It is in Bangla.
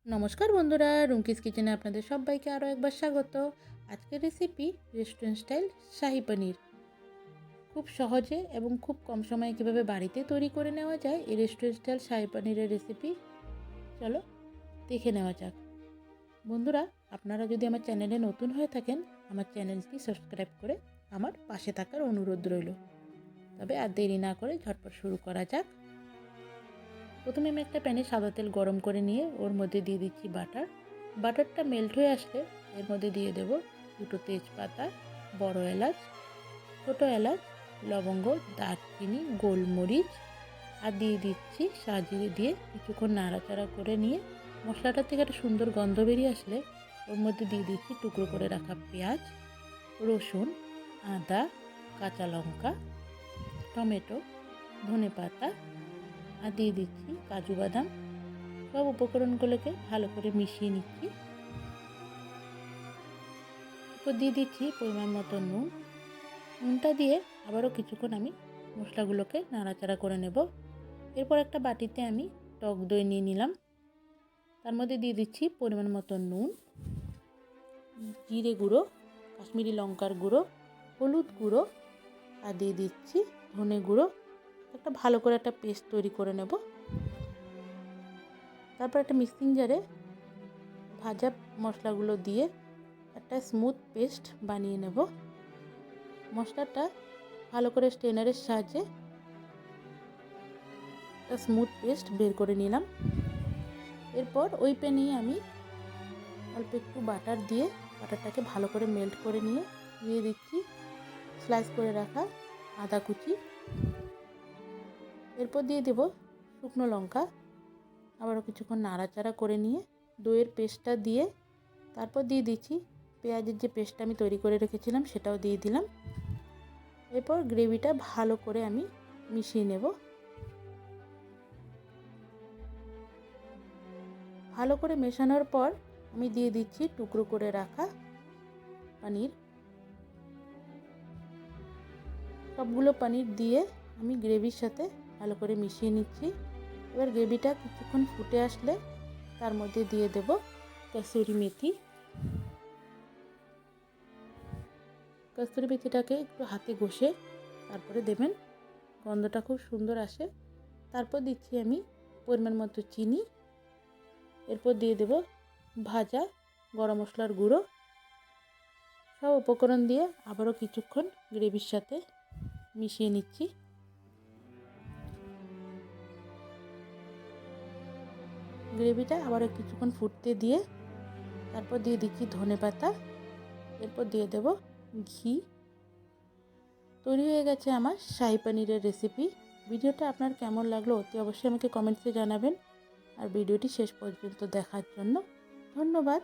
নমস্কার বন্ধুরা, রুমকিস কিচেনে আপনাদের সবাইকে আরও একবার স্বাগত। আজকের রেসিপি রেস্টুরেন্ট স্টাইল শাহি পনির। খুব সহজে এবং খুব কম সময়ে কীভাবে বাড়িতে তৈরি করে নেওয়া যায় এই রেস্টুরেন্ট স্টাইল শাহি পনিরের রেসিপি, চলো দেখে নেওয়া যাক। বন্ধুরা, আপনারা যদি আমার চ্যানেলে নতুন হয়ে থাকেন, আমার চ্যানেলটি সাবস্ক্রাইব করে আমার পাশে থাকার অনুরোধ রইল। তবে আর দেরি না করে ঝটপট শুরু করা যাক। প্রথমে আমি একটা প্যানে সাদা তেল গরম করে নিয়ে ওর মধ্যে দিয়ে দিচ্ছি বাটারটা মেল্ট হয়ে আসলে এর মধ্যে দিয়ে দেব দুটো তেজপাতা, বড় এলাচ, ছোটো এলাচ, লবঙ্গ, দারচিনি, গোলমরিচ আর দিয়ে দিচ্ছি সাজিয়ে দিয়ে কিছুক্ষণ নাড়াচাড়া করে নিয়ে মশলাটার থেকে একটা সুন্দর গন্ধ বেরিয়ে আসলে ওর মধ্যে দিয়ে দিচ্ছি টুকরো করে রাখা পেঁয়াজ, রসুন, আদা, কাঁচা লঙ্কা, টমেটো, ধনেপাতা আর দিয়ে দিচ্ছি কাজু বাদাম। সব উপকরণগুলোকে ভালো করে মিশিয়ে নিচ্ছি। এরপর দিয়ে দিচ্ছি পরিমাণ মতো নুনটা দিয়ে আবারও কিছুক্ষণ আমি মশলাগুলোকে নাড়াচাড়া করে নেব। এরপর একটা বাটিতে আমি টক দই নিয়ে নিলাম, তার মধ্যে দিয়ে দিচ্ছি পরিমাণ মতো নুন, জিরে গুঁড়ো, কাশ্মীরি লঙ্কার গুঁড়ো, হলুদ গুঁড়ো আর দিয়ে দিচ্ছি ধনে গুঁড়ো। একটা ভালো করে একটা পেস্ট তৈরি করে নেব। তারপর একটা মিক্সিং জারে ভাজা মশলাগুলো দিয়ে একটা স্মুথ পেস্ট বানিয়ে নেব। মশলাটা ভালো করে স্ট্রেনারের সাহায্যে একটা স্মুথ পেস্ট বের করে নিলাম। এরপর ওই প্যানেই আমি অল্প একটু বাটার দিয়ে বাটারটাকে ভালো করে মেল্ট করে নিয়ে দিয়ে দিচ্ছি স্লাইস করে রাখা আদা কুচি। এরপর দিয়ে দেব শুকনো লঙ্কা। আবারও কিছুক্ষণ নাড়াচাড়া করে নিয়ে দইয়ের পেস্টটা দিয়ে তারপর দিয়ে দিচ্ছি পেঁয়াজের যে পেস্টটা আমি তৈরি করে রেখেছিলাম সেটাও দিয়ে দিলাম। এরপর গ্রেভিটা ভালো করে আমি মিশিয়ে নেব। ভালো করে মেশানোর পর আমি দিয়ে দিচ্ছি টুকরো করে রাখা পনির। সবগুলো পনির দিয়ে আমি গ্রেভির সাথে ভালো করে মিশিয়ে নিচ্ছি। এবার গ্রেভিটা কিছুক্ষণ ফুটে আসলে তার মধ্যে দিয়ে দেব কসুরি মেথি। কসুরি মেথিটাকে একটু হাতে ঘষে তারপরে দেবেন, গন্ধটা খুব সুন্দর আসে। তারপর দিচ্ছি আমি পরিমাণ মতো চিনি। এরপর দিয়ে দেব ভাজা গরম মশলার গুঁড়ো। সব উপকরণ দিয়ে আবারও কিছুক্ষণ গ্রেভির সাথে মিশিয়ে নিচ্ছি। গ্রেভিটা আবারও কিছুক্ষণ ফুটতে দিয়ে তারপর দিয়ে দিচ্ছি ধনেপাতা। এরপর দিয়ে দেব ঘি। তৈরি হয়ে গেছে আমার শাহি পনিরের রেসিপি। ভিডিওটা আপনার কেমন লাগলো অতি অবশ্যই আমাকে কমেন্টসে জানাবেন। আর ভিডিওটি শেষ পর্যন্ত দেখার জন্য ধন্যবাদ।